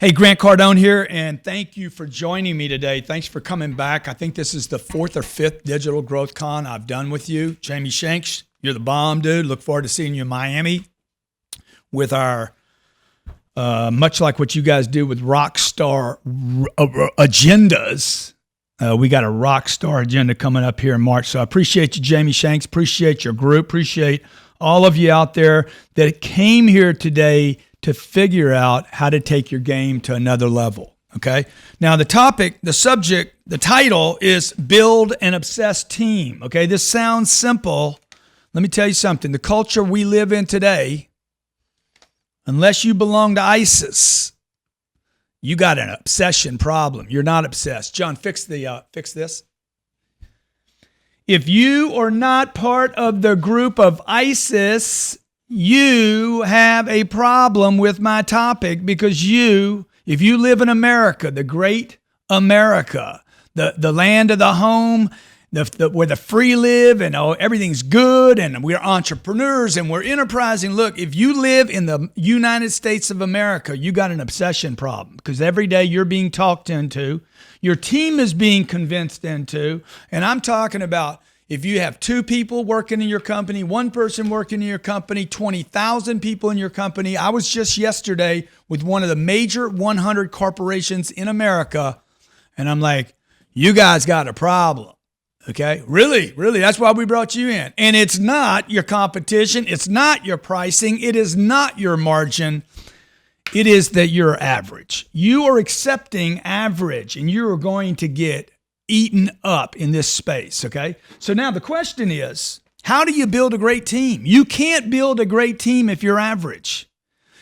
Hey, Grant Cardone here, and thank you for joining me today. Thanks for coming back. I think this is the 4th or 5th Digital Growth Con I've done with you. Jamie Shanks, you're the bomb, dude. Look forward to seeing you in Miami with our, much like what you guys do with rock star agendas. We got a rock star agenda coming up here in March. So I appreciate you, Jamie Shanks. Appreciate your group. Appreciate all of you out there that came here today to figure out how to take your game to another level, okay? Now, the topic, the subject, the title is Build an Obsessed Team, okay? This sounds simple. Let me tell you something. The culture we live in today, unless you belong to ISIS, you got an obsession problem. You're not obsessed. John, fix this. If you are not part of the group of ISIS, you have a problem with my topic because if you live in America, the great America, the land of the home, where the free live and everything's good and we're entrepreneurs and we're enterprising. Look, if you live in the United States of America, you got an obsession problem because every day you're being talked into, your team is being convinced into, and I'm talking about if you have 2 people working in your company, 1 person working in your company, 20,000 people in your company. I was just yesterday with one of the major 100 corporations in America, and I'm like, you guys got a problem, okay? Really? That's why we brought you in. And it's not your competition. It's not your pricing. It is not your margin. It is that you're average. You are accepting average, and you are going to get eaten up in this space, okay? So now the question is, how do you build a great team? You can't build a great team if you're average.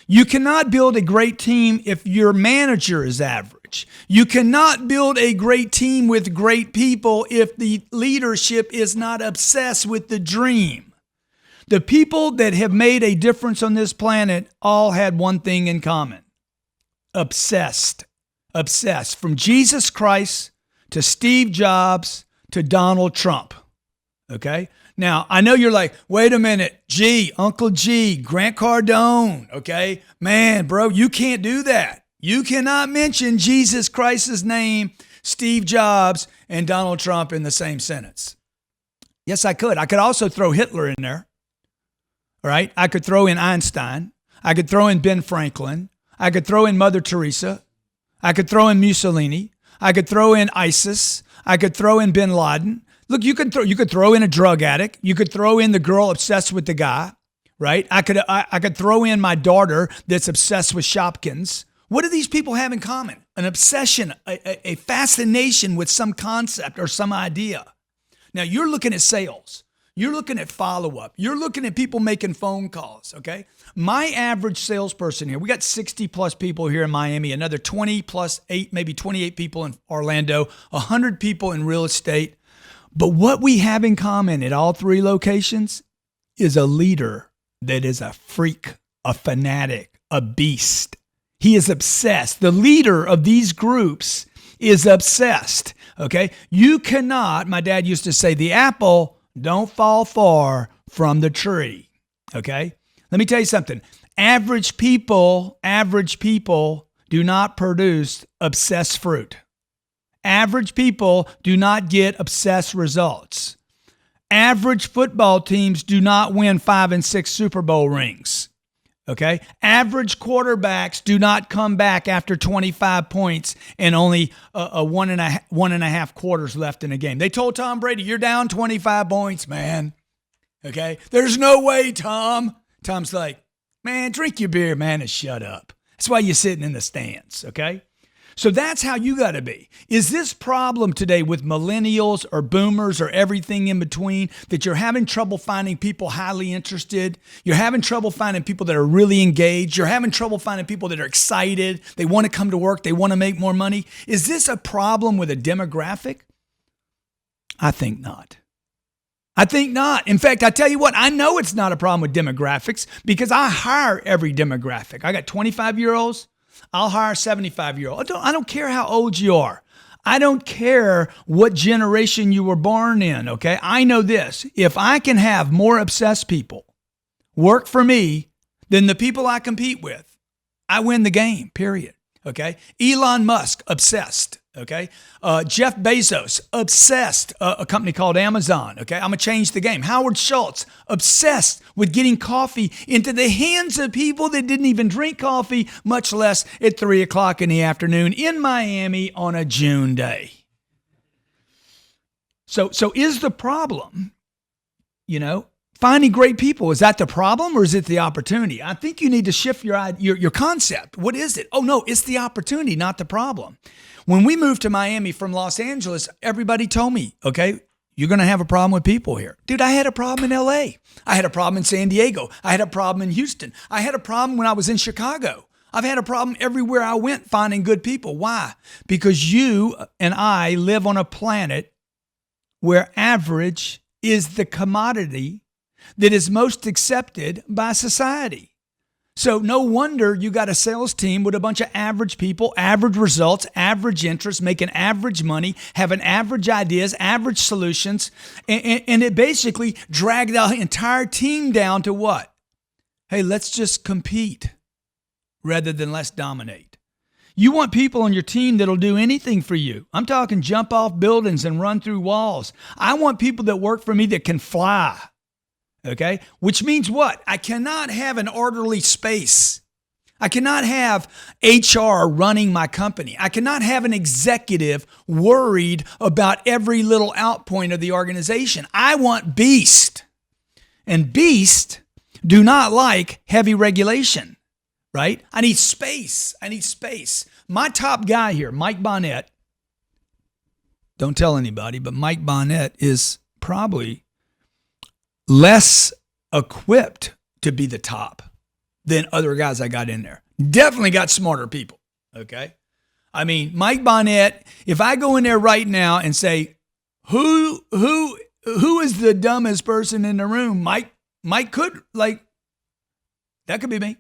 You cannot build a great team if your manager is average. You cannot build a great team with great people if the leadership is not obsessed with the dream. The people that have made a difference on this planet all had one thing in common: obsessed. From Jesus Christ to Steve Jobs, to Donald Trump, okay? Now, I know you're like, wait a minute, Uncle G, Grant Cardone, okay? Man, bro, you can't do that. You cannot mention Jesus Christ's name, Steve Jobs, and Donald Trump in the same sentence. Yes, I could. I could also throw Hitler in there, all right? I could throw in Einstein. I could throw in Ben Franklin. I could throw in Mother Teresa. I could throw in Mussolini. I could throw in ISIS. I could throw in bin Laden. Look, you could throw in a drug addict. You could throw in the girl obsessed with the guy, right? I could throw in my daughter that's obsessed with Shopkins. What do these people have in common? An obsession, a fascination with some concept or some idea. Now, you're looking at sales. You're looking at follow-up. You're looking at people making phone calls, okay? My average salesperson here, we got 60 plus people here in Miami, another 20 plus 8, maybe 28 people in Orlando, 100 people in real estate. But what we have in common at all 3 locations is a leader that is a freak, a fanatic, a beast. He is obsessed. The leader of these groups is obsessed, okay? You cannot, my dad used to say, the apple don't fall far from the tree, okay? Let me tell you something. Average people do not produce obsessed fruit. Average people do not get obsessed results. Average football teams do not win 5 and 6 Super Bowl rings, okay? Average quarterbacks do not come back after 25 points and only one and a half quarters left in a game. They told Tom Brady, you're down 25 points, man, okay? There's no way, Tom. Tom's like, man, drink your beer, man, and shut up. That's why you're sitting in the stands, okay? So that's how you got to be. Is this problem today with millennials or boomers or everything in between that you're having trouble finding people highly interested? You're having trouble finding people that are really engaged. You're having trouble finding people that are excited. They want to come to work. They want to make more money. Is this a problem with a demographic? I think not. In fact, I tell you what, I know it's not a problem with demographics because I hire every demographic. I got 25-year-olds. I'll hire a 75-year-old. I don't care how old you are. I don't care what generation you were born in, okay? I know this. If I can have more obsessed people work for me than the people I compete with, I win the game, period. Okay. Elon Musk, obsessed. Okay. Jeff Bezos, obsessed. A company called Amazon. Okay. I'm going to change the game. Howard Schultz, obsessed with getting coffee into the hands of people that didn't even drink coffee, much less at 3:00 in the afternoon in Miami on a June day. So is the problem, finding great people, is that the problem or is it the opportunity? I think you need to shift your concept. What is it? Oh, no, it's the opportunity, not the problem. When we moved to Miami from Los Angeles, everybody told me, okay, you're going to have a problem with people here. Dude, I had a problem in LA. I had a problem in San Diego. I had a problem in Houston. I had a problem when I was in Chicago. I've had a problem everywhere I went finding good people. Why? Because you and I live on a planet where average is the commodity that is most accepted by society. So no wonder you got a sales team with a bunch of average people, average results, average interests, making average money, having average ideas, average solutions, and it basically dragged the entire team down to what? Hey, let's just compete rather than let's dominate. You want people on your team that'll do anything for you. I'm talking jump off buildings and run through walls. I want people that work for me that can fly. Okay? Which means what? I cannot have an orderly space. I cannot have HR running my company. I cannot have an executive worried about every little outpoint of the organization. I want beast. And beast do not like heavy regulation. Right? I need space. My top guy here, Mike Bonnet, don't tell anybody, but Mike Bonnet is probably less equipped to be the top than other guys I got in there. Definitely got smarter people. Okay? I mean, Mike Bonnet, if I go in there right now and say, who is the dumbest person in the room? Mike could, that could be me.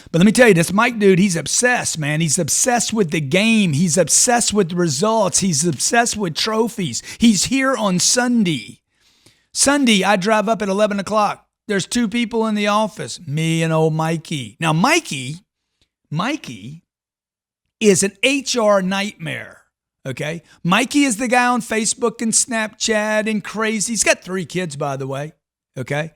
But let me tell you, this Mike dude, he's obsessed, man. He's obsessed with the game. He's obsessed with results. He's obsessed with trophies. He's here on Sunday. I drive up at 11 o'clock. There's 2 people in the office, me and old Mikey. Now, Mikey is an HR nightmare, okay? Mikey is the guy on Facebook and Snapchat and crazy. He's got 3 kids, by the way, okay?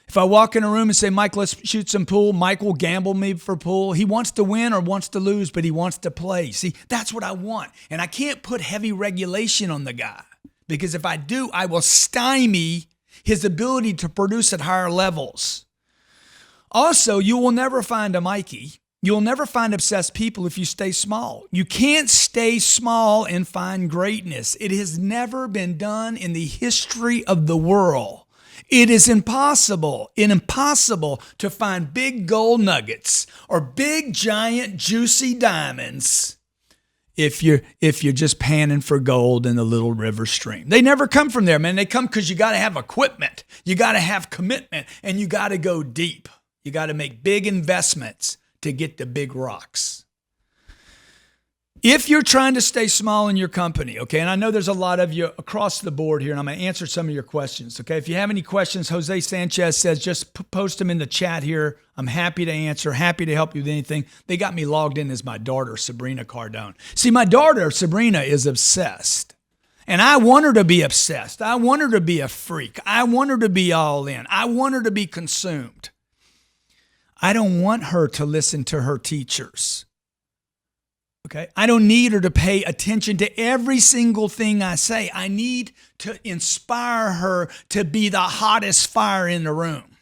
If I walk in a room and say, Mike, let's shoot some pool, Mike will gamble me for pool. He wants to win or wants to lose, but he wants to play. See, that's what I want. And I can't put heavy regulation on the guy because if I do, I will stymie his ability to produce at higher levels. Also, you will never find a Mikey. You'll never find obsessed people if you stay small. You can't stay small and find greatness. It has never been done in the history of the world. It is impossible to find big gold nuggets or big, giant, juicy diamonds if you're just panning for gold in the little river stream. They never come from there, man. They come because you got to have equipment, you got to have commitment, and you got to go deep. You got to make big investments to get the big rocks. If you're trying to stay small in your company, okay, and I know there's a lot of you across the board here, and I'm going to answer some of your questions, okay? If you have any questions, Jose Sanchez says just post them in the chat here. I'm happy to answer, happy to help you with anything. They got me logged in as my daughter, Sabrina Cardone. See, my daughter, Sabrina, is obsessed, and I want her to be obsessed. I want her to be a freak. I want her to be all in. I want her to be consumed. I don't want her to listen to her teachers. Okay, I don't need her to pay attention to every single thing I say. I need to inspire her to be the hottest fire in the room,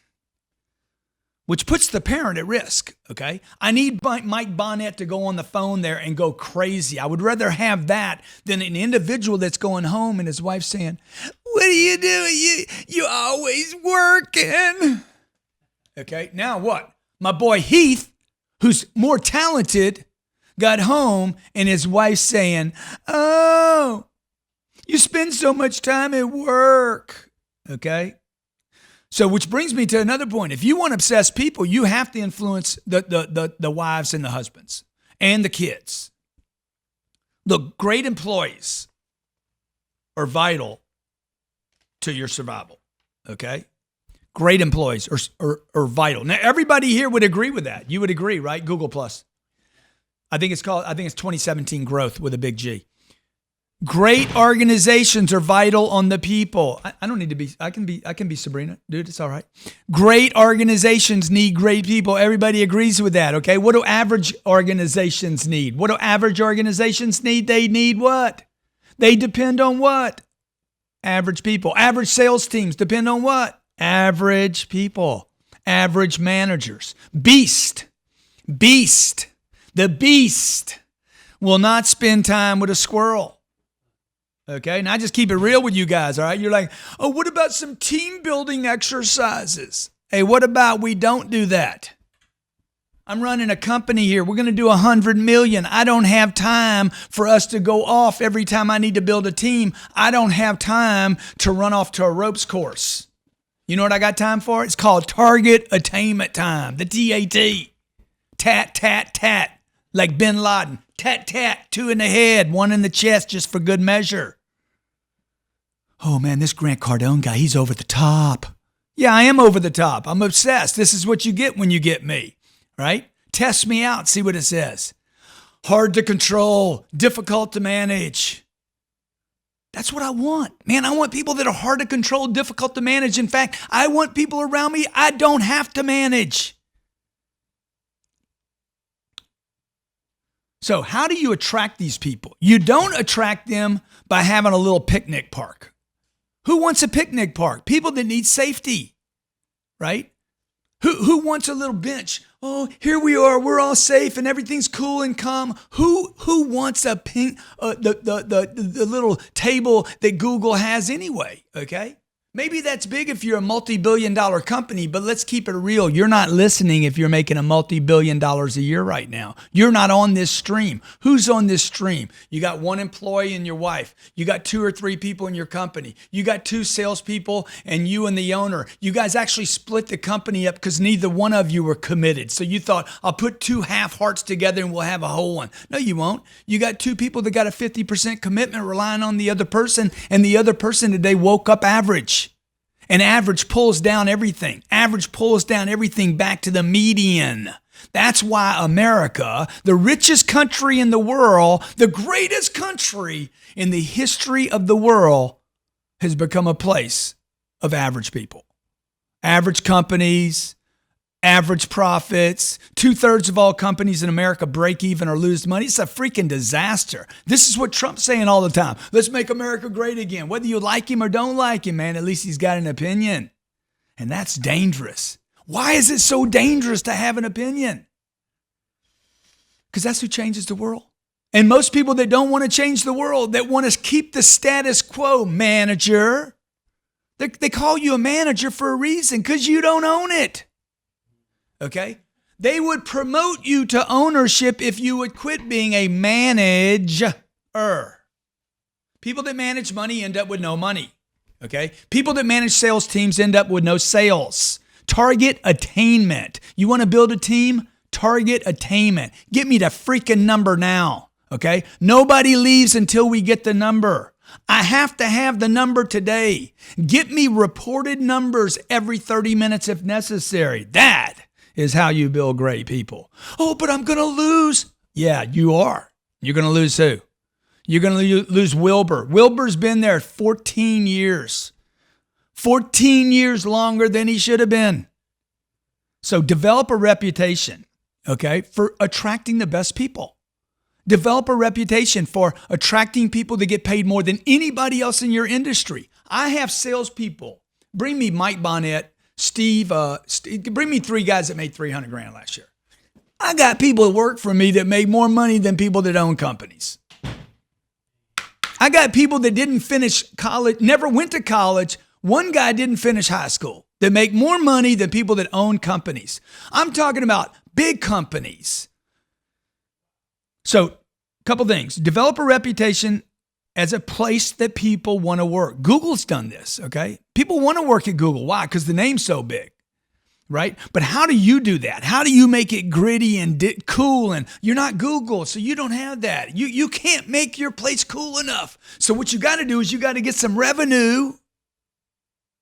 which puts the parent at risk, okay? I need Mike Bonnet to go on the phone there and go crazy. I would rather have that than an individual that's going home and his wife saying, what are you doing? You always working. Okay, now what? My boy Heath, who's more talented, got home and his wife saying, oh, you spend so much time at work. Okay? So which brings me to another point. If you want obsessed people, you have to influence the wives and the husbands and the kids. Look, great employees are vital to your survival. Okay? Great employees are vital. Now, everybody here would agree with that. You would agree, right? Google Plus. I think it's 2017 growth with a big G. Great organizations are vital on the people. I don't need to be, I can be Sabrina. Dude, it's all right. Great organizations need great people. Everybody agrees with that, okay? What do average organizations need? What do average organizations need? They need what? They depend on what? Average people. Average sales teams depend on what? Average people. Average managers. Beast. The beast will not spend time with a squirrel. Okay, now I just keep it real with you guys, all right? You're like, oh, what about some team building exercises? Hey, what about we don't do that? I'm running a company here. We're going to do 100 million. I don't have time for us to go off every time I need to build a team. I don't have time to run off to a ropes course. You know what I got time for? It's called target attainment time, the TAT. Tat, tat, tat, like Bin Laden. Tat, tat, 2 in the head, 1 in the chest, just for good measure. Oh man, this Grant Cardone guy, he's over the top. Yeah, I am over the top. I'm obsessed. This is what you get when you get me, right? Test me out, see what it says. Hard to control, difficult to manage. That's what I want. Man, I want people that are hard to control, difficult to manage. In fact, I want people around me I don't have to manage. So how do you attract these people? You don't attract them by having a little picnic park. Who wants a picnic park? People that need safety, right? Who wants a little bench? Oh, here we are. We're all safe and everything's cool and calm. Who wants a the little table that Google has anyway? Okay. Maybe that's big if you're a multi-billion-dollar company, but let's keep it real. You're not listening if you're making a multi-billion dollars a year right now. You're not on this stream. Who's on this stream? You got 1 employee and your wife. You got 2 or 3 people in your company. You got 2 salespeople and you and the owner. You guys actually split the company up because neither one of you were committed. So you thought, I'll put 2 half hearts together and we'll have a whole one. No, you won't. You got 2 people that got a 50% commitment relying on the other person, and the other person today woke up average. And average pulls down everything. Average pulls down everything back to the median. That's why America, the richest country in the world, the greatest country in the history of the world, has become a place of average people. Average companies, average profits. 2/3 of all companies in America break even or lose money. It's a freaking disaster. This is what Trump's saying all the time. Let's make America great again. Whether you like him or don't like him, man, at least he's got an opinion. And that's dangerous. Why is it so dangerous to have an opinion? Because that's who changes the world. And most people that don't want to change the world, that want to keep the status quo, manager, they call you a manager for a reason, because you don't own it. Okay? They would promote you to ownership if you would quit being a manager. People that manage money end up with no money. Okay? People that manage sales teams end up with no sales. Target attainment. You want to build a team? Target attainment. Get me the freaking number now. Okay? Nobody leaves until we get the number. I have to have the number today. Get me reported numbers every 30 minutes if necessary. That is how you build great people. Oh, but I'm going to lose. Yeah, you are. You're going to lose who? You're going to lose Wilbur. Wilbur's been there 14 years. 14 years longer than he should have been. So develop a reputation, okay, for attracting the best people. Develop a reputation for attracting people that get paid more than anybody else in your industry. I have salespeople. Bring me Mike Bonnet, Steve, bring me 3 guys that made $300,000 last year. I got people that work for me that make more money than people that own companies. I got people that didn't finish college, never went to college. One guy didn't finish high school that make more money than people that own companies. I'm talking about big companies. So, a couple things. Develop a reputation as a place that people want to work. Google's done this, okay? People want to work at Google. Why? Because the name's so big, right? But how do you do that? How do you make it gritty and cool? And you're not Google, so you don't have that. You can't make your place cool enough. So what you got to do is you got to get some revenue.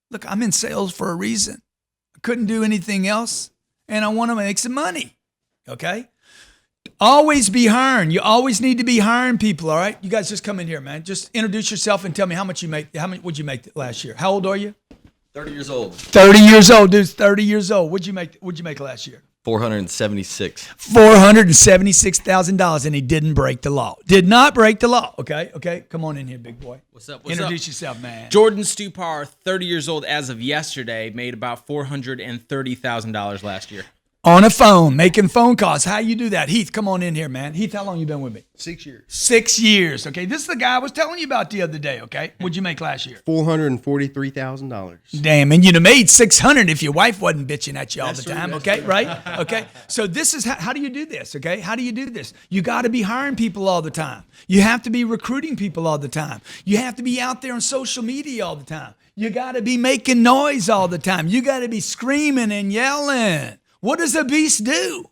Look, I'm in sales for a reason. I couldn't do anything else, and I want to make some money, okay? Always be hiring. You always need to be hiring people, all right? You guys just come in here, man. Just introduce yourself and tell me how much you make. How much would you make last year? How old are you? 30 years old. 30 years old, dude. 30 years old. What'd you make last year? $476,000. And he didn't break the law. Did not break the law. Okay. Come on in here, big boy. What's up? Introduce yourself, man. Jordan Stupar, 30 years old as of yesterday, made about $430,000 last year. On a phone, making phone calls. How you do that? Heath, come on in here, man. Heath, how long you been with me? 6 years. 6 years. Okay, this is the guy I was telling you about the other day, okay? What'd you make last year? $443,000. Damn, and you'd have made $600 if your wife wasn't bitching at you all the time, okay? Right? Okay, so this is, how do you do this, okay? How do you do this? You got to be hiring people all the time. You have to be recruiting people all the time. You have to be out there on social media all the time. You got to be making noise all the time. You got to be screaming and yelling. What does the beast do?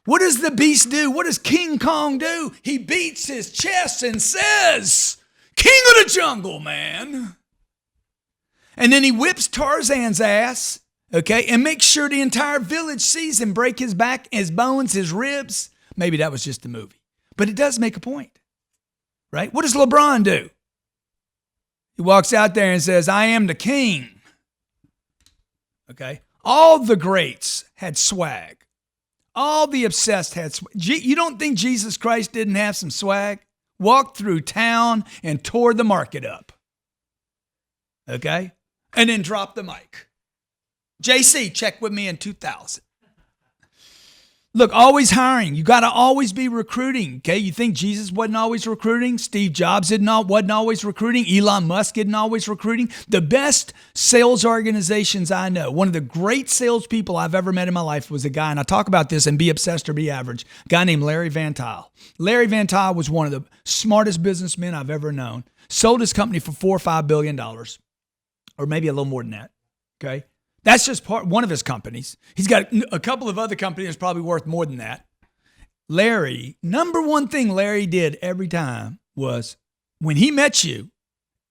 What does the beast do? What does King Kong do? He beats his chest and says, "King of the jungle, man." And then he whips Tarzan's ass, okay, and makes sure the entire village sees him break his back, his bones, his ribs. Maybe that was just a movie. But it does make a point, right? What does LeBron do? He walks out there and says, "I am the king." Okay? All the greats had swag. All the obsessed had swag. You don't think Jesus Christ didn't have some swag? Walked through town and tore the market up. Okay? And then dropped the mic. JC, check with me in 2000. Look, always hiring. You got to always be recruiting, okay? You think Jesus wasn't always recruiting? Steve Jobs wasn't always recruiting? Elon Musk isn't always recruiting? The best sales organizations I know, one of the great salespeople I've ever met in my life was a guy, and I talk about this and Be Obsessed or Be Average, a guy named Larry Van Tile. Larry Van Tile was one of the smartest businessmen I've ever known. Sold his company for $4 or $5 billion, or maybe a little more than that, okay? That's just one of his companies. He's got a couple of other companies probably worth more than that. Larry, number one thing Larry did every time was when he met you,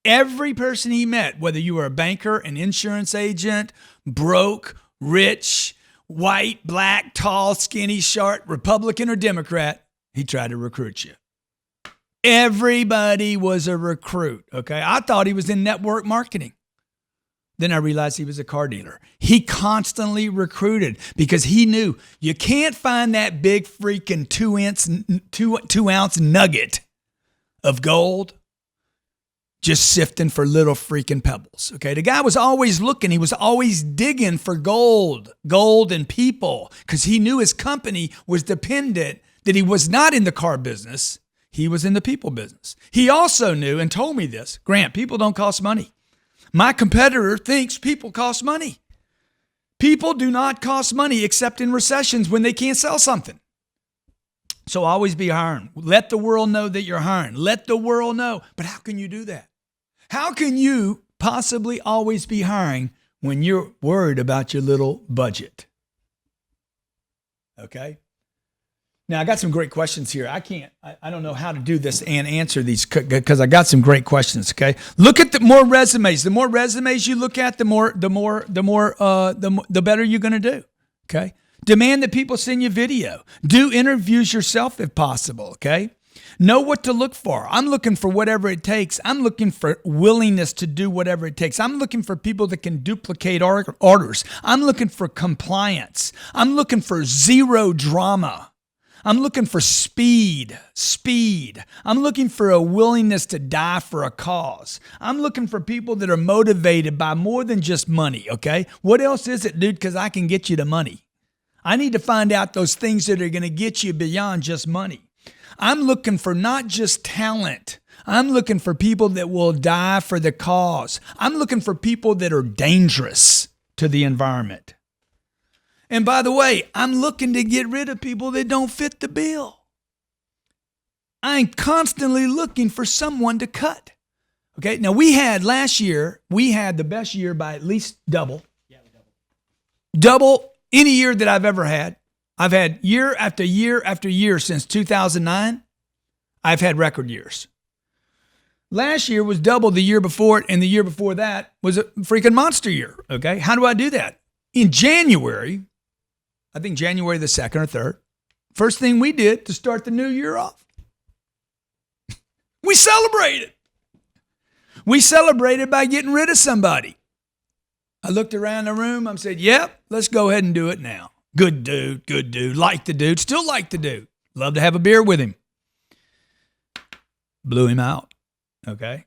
every person he met, whether you were a banker, an insurance agent, broke, rich, white, black, tall, skinny, short, Republican or Democrat, he tried to recruit you. Everybody was a recruit, okay? I thought he was in network marketing. Then I realized he was a car dealer. He constantly recruited because he knew you can't find that big freaking two ounce nugget of gold just sifting for little freaking pebbles. Okay, the guy was always looking. He was always digging for gold and people because he knew his company was dependent, that he was not in the car business. He was in the people business. He also knew and told me this, Grant, people don't cost money. My competitor thinks people cost money. People do not cost money except in recessions when they can't sell something. So always be hiring. Let the world know that you're hiring. Let the world know. But how can you do that? How can you possibly always be hiring when you're worried about your little budget? Okay? Now, I got some great questions here. I don't know how to do this and answer these because I got some great questions, okay? Look at the more resumes. The more resumes you look at, the better you're going to do, okay? Demand that people send you video. Do interviews yourself if possible, okay? Know what to look for. I'm looking for whatever it takes. I'm looking for willingness to do whatever it takes. I'm looking for people that can duplicate orders. I'm looking for compliance. I'm looking for zero drama. I'm looking for speed. I'm looking for a willingness to die for a cause. I'm looking for people that are motivated by more than just money, okay? What else is it, dude? Because I can get you the money. I need to find out those things that are going to get you beyond just money. I'm looking for not just talent. I'm looking for people that will die for the cause. I'm looking for people that are dangerous to the environment. And by the way, I'm looking to get rid of people that don't fit the bill. I'm constantly looking for someone to cut. Okay, now last year, we had the best year by at least double. Yeah, double any year that I've ever had. I've had year after year after year since 2009. I've had record years. Last year was double the year before it, and the year before that was a freaking monster year. Okay, how do I do that? In January, I think January the 2nd or 3rd, First thing we did to start the new year off, we celebrated. We celebrated by getting rid of somebody. I looked around the room. I said, yep, let's go ahead and do it now. Good dude, good dude. Like the dude, still like the dude. Love to have a beer with him. Blew him out. Okay.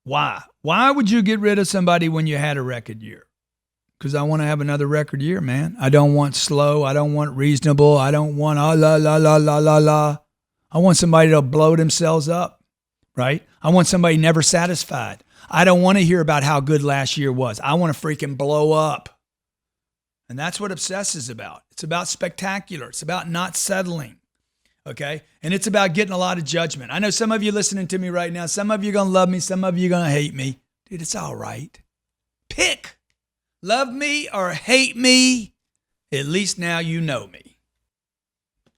Why? Why would you get rid of somebody when you had a record year? Because I want to have another record year, man. I don't want slow. I don't want reasonable. I don't want la, la, la, la, la, la. I want somebody to blow themselves up, right? I want somebody never satisfied. I don't want to hear about how good last year was. I want to freaking blow up. And that's what obsess is about. It's about spectacular. It's about not settling, okay? And it's about getting a lot of judgment. I know some of you listening to me right now, some of you are going to love me, some of you are going to hate me. Dude, it's all right. Pick. Love me or hate me. At least now you know me.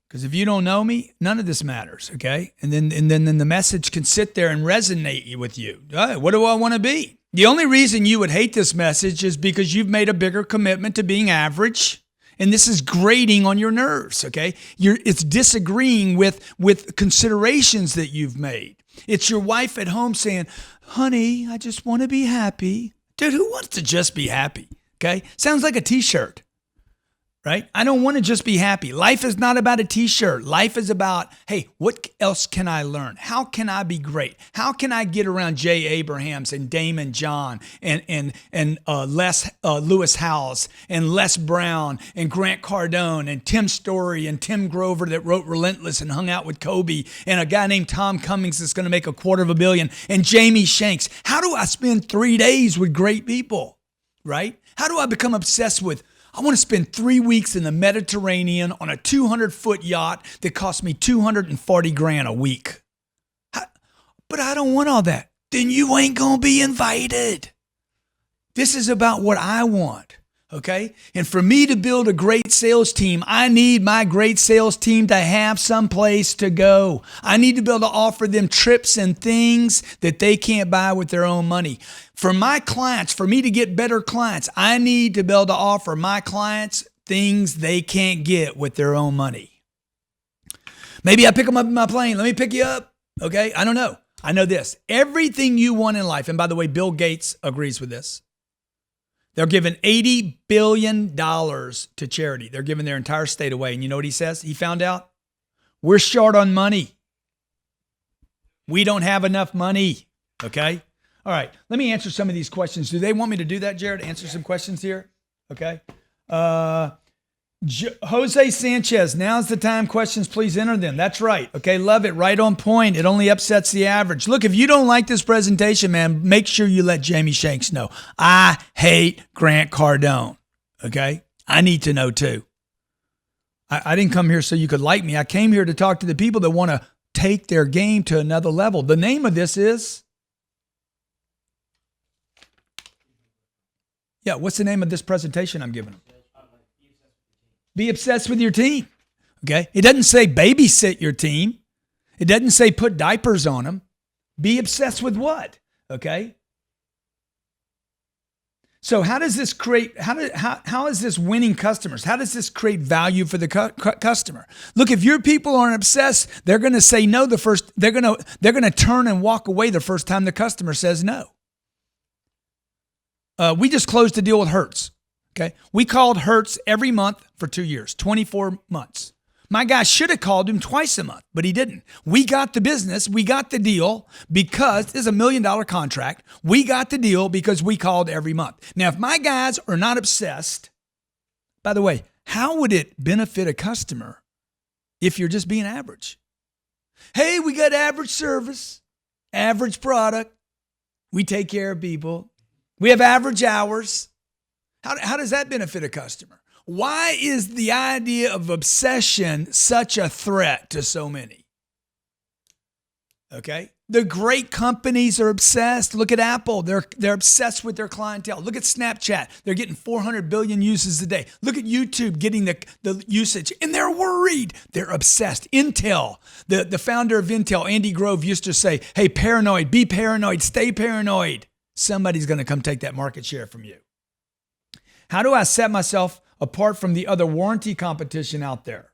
Because if you don't know me, none of this matters, okay? And then the message can sit there and resonate with you. What do I want to be? The only reason you would hate this message is because you've made a bigger commitment to being average, and this is grating on your nerves, okay? It's disagreeing with considerations that you've made. It's your wife at home saying, honey, I just want to be happy. Dude, who wants to just be happy, okay? Sounds like a t-shirt. Right? I don't want to just be happy. Life is not about a t-shirt. Life is about, hey, what else can I learn? How can I be great? How can I get around Jay Abrahams and Damon John and Les Lewis Howes and Les Brown and Grant Cardone and Tim Story and Tim Grover that wrote Relentless and hung out with Kobe and a guy named Tom Cummings that's going to make $250 million and Jamie Shanks. How do I spend 3 days with great people? Right? How do I become obsessed with, I want to spend 3 weeks in the Mediterranean on a 200-foot yacht that cost me $240,000 a week. But I don't want all that. Then you ain't going to be invited. This is about what I want, okay? And for me to build a great sales team, I need my great sales team to have some place to go. I need to be able to offer them trips and things that they can't buy with their own money. For my clients, for me to get better clients, I need to be able to offer my clients things they can't get with their own money. Maybe I pick them up in my plane. Let me pick you up. Okay? I don't know. I know this. Everything you want in life, and by the way, Bill Gates agrees with this. They're giving $80 billion to charity. They're giving their entire state away. And you know what he says? He found out? We're short on money. We don't have enough money. Okay? All right, let me answer some of these questions. Do they want me to do that, Jared? Answer some questions here? Okay. Jose Sanchez, now's the time. Questions, please enter them. That's right. Okay, love it. Right on point. It only upsets the average. Look, if you don't like this presentation, man, make sure you let Jamie Shanks know. I hate Grant Cardone. Okay? I need to know too. I didn't come here so you could like me. I came here to talk to the people that want to take their game to another level. The name of this is... Yeah, what's the name of this presentation I'm giving them? Be obsessed with your team. Okay? It doesn't say babysit your team. It doesn't say put diapers on them. Be obsessed with what? Okay? So how does this create, how is this winning customers? How does this create value for the customer? Look, if your people aren't obsessed, they're going to say no they're going to turn and walk away the first time the customer says no. We just closed a deal with Hertz. Okay. We called Hertz every month for 2 years, 24 months. My guy should have called him twice a month, but he didn't. We got the business. We got the deal because it's $1 million contract. We got the deal because we called every month. Now, if my guys are not obsessed, by the way, how would it benefit a customer if you're just being average? Hey, we got average service, average product. We take care of people. We have average hours. How does that benefit a customer? Why is the idea of obsession such a threat to so many? Okay? The great companies are obsessed. Look at Apple. They're obsessed with their clientele. Look at Snapchat. They're getting 400 billion uses a day. Look at YouTube getting the usage, and they're worried. They're obsessed. Intel, the founder of Intel, Andy Grove, used to say, hey, paranoid, be paranoid, stay paranoid. Somebody's going to come take that market share from you. How do I set myself apart from the other warranty competition out there?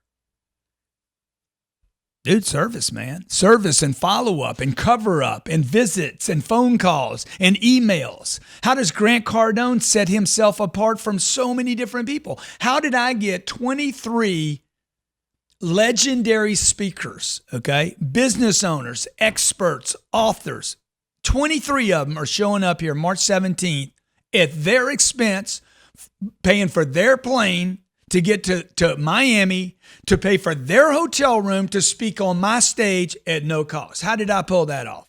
Dude, service, man. Service and follow-up and cover-up and visits and phone calls and emails. How does Grant Cardone set himself apart from so many different people? How did I get 23 legendary speakers, okay? Business owners, experts, authors. 23 of them are showing up here March 17th at their expense, paying for their plane to get to Miami, to pay for their hotel room to speak on my stage at no cost. How did I pull that off?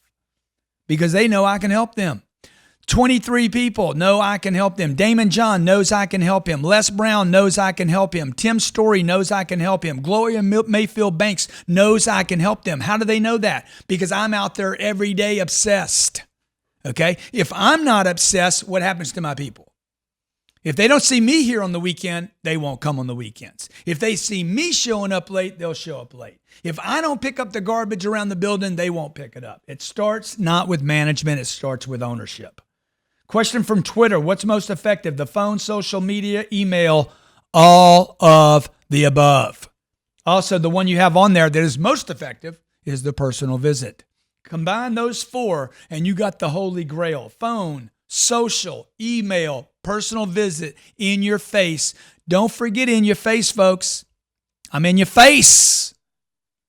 Because they know I can help them. 23 people know I can help them. Damon John knows I can help him. Les Brown knows I can help him. Tim Story knows I can help him. Gloria Mayfield Banks knows I can help them. How do they know that? Because I'm out there every day obsessed. Okay? If I'm not obsessed, what happens to my people? If they don't see me here on the weekend, they won't come on the weekends. If they see me showing up late, they'll show up late. If I don't pick up the garbage around the building, they won't pick it up. It starts not with management, it starts with ownership. Question from Twitter: what's most effective? The phone, social media, email, all of the above. Also, the one you have on there that is most effective is the personal visit. Combine those four and you got the holy grail. Phone, social, email, personal visit, in your face. Don't forget in your face, folks. I'm in your face.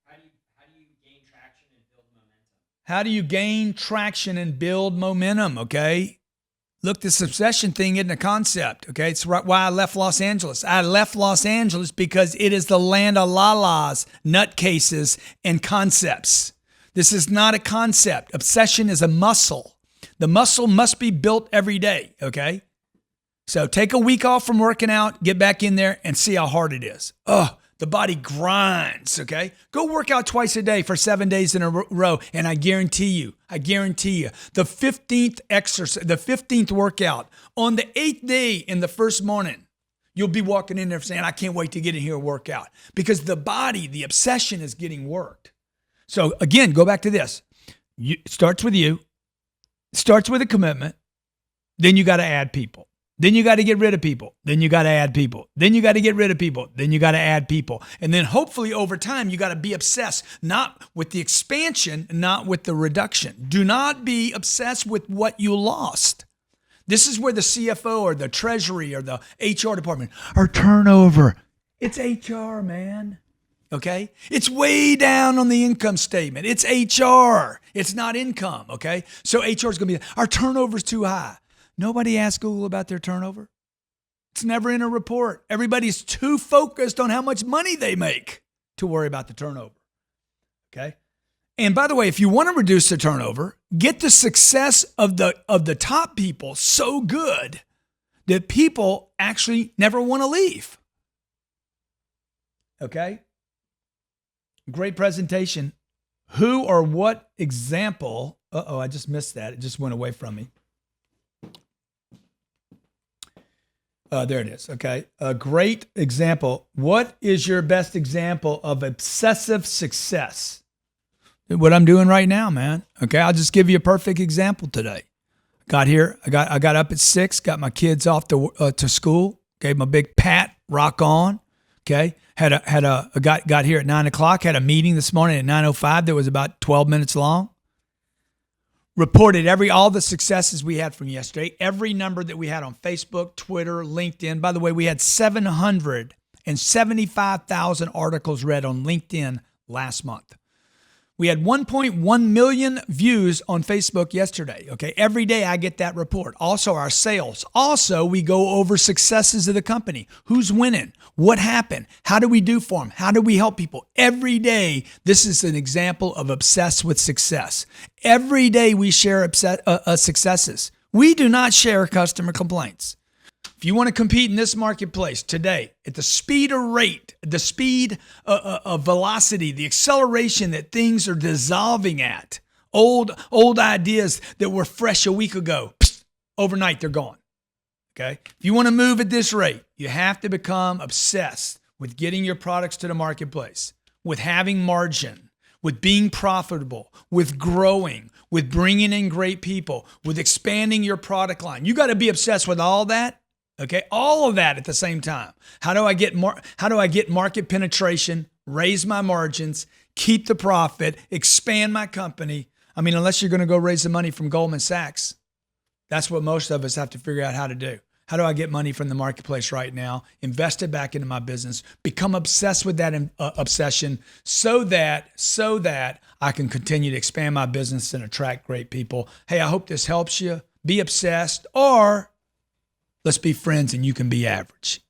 How do you gain traction and build momentum? How do you gain traction and build momentum, okay? Look, this obsession thing isn't a concept, okay? It's why I left Los Angeles. I left Los Angeles because it is the land of la-las, nutcases, and concepts. This is not a concept. Obsession is a muscle. The muscle must be built every day, okay? So take a week off from working out, get back in there, and see how hard it is. The body grinds, okay? Go work out twice a day for 7 days in a row, and I guarantee you, the 15th exercise, the 15th workout, on the 8th day in the first morning, you'll be walking in there saying, I can't wait to get in here and work out. Because the body, the obsession is getting worked. So again, go back to this. It starts with you. Starts with a commitment. Then you got to add people. Then you got to get rid of people. Then you got to add people. Then you got to get rid of people. Then you got to add people. And then hopefully over time, you got to be obsessed, not with the expansion, not with the reduction. Do not be obsessed with what you lost. This is where the CFO or the treasury or the HR department are turnover. It's HR, man. Okay? It's way down on the income statement. It's HR. It's not income. Okay? So HR is going to be, our turnover is too high. Nobody asks Google about their turnover. It's never in a report. Everybody's too focused on how much money they make to worry about the turnover. Okay? And by the way, if you want to reduce the turnover, get the success of the top people so good that people actually never want to leave. Okay? Great presentation. Who or what example? I just missed that. It just went away from me. There it is. Okay. A great example. What is your best example of obsessive success? What I'm doing right now, man. Okay. I'll just give you a perfect example today. Got here. I got up at 6, got my kids off to school, gave them a big pat, rock on. Okay. Got here at 9 o'clock, had a meeting this morning at 9:05 that was about 12 minutes long. Reported all the successes we had from yesterday, every number that we had on Facebook, Twitter, LinkedIn. By the way, we had 775,000 articles read on LinkedIn last month. We had 1.1 million views on Facebook yesterday. Okay, every day I get that report. Also our sales. Also, we go over successes of the company. Who's winning? What happened? How do we do for them? How do we help people? Every day, this is an example of obsessed with success. Every day we share successes. We do not share customer complaints. If you want to compete in this marketplace today at the speed of rate, the speed of velocity, the acceleration that things are dissolving at, old ideas that were fresh a week ago, overnight they're gone. Okay? If you want to move at this rate, you have to become obsessed with getting your products to the marketplace, with having margin, with being profitable, with growing, with bringing in great people, with expanding your product line. You got to be obsessed with all that. Okay, all of that at the same time. How do I get market penetration, raise my margins, keep the profit, expand my company? I mean, unless you're going to go raise the money from Goldman Sachs, that's what most of us have to figure out how to do. How do I get money from the marketplace right now, invest it back into my business, become obsessed with that obsession so that I can continue to expand my business and attract great people. Hey, I hope this helps you. Be obsessed, or let's be friends and you can be average.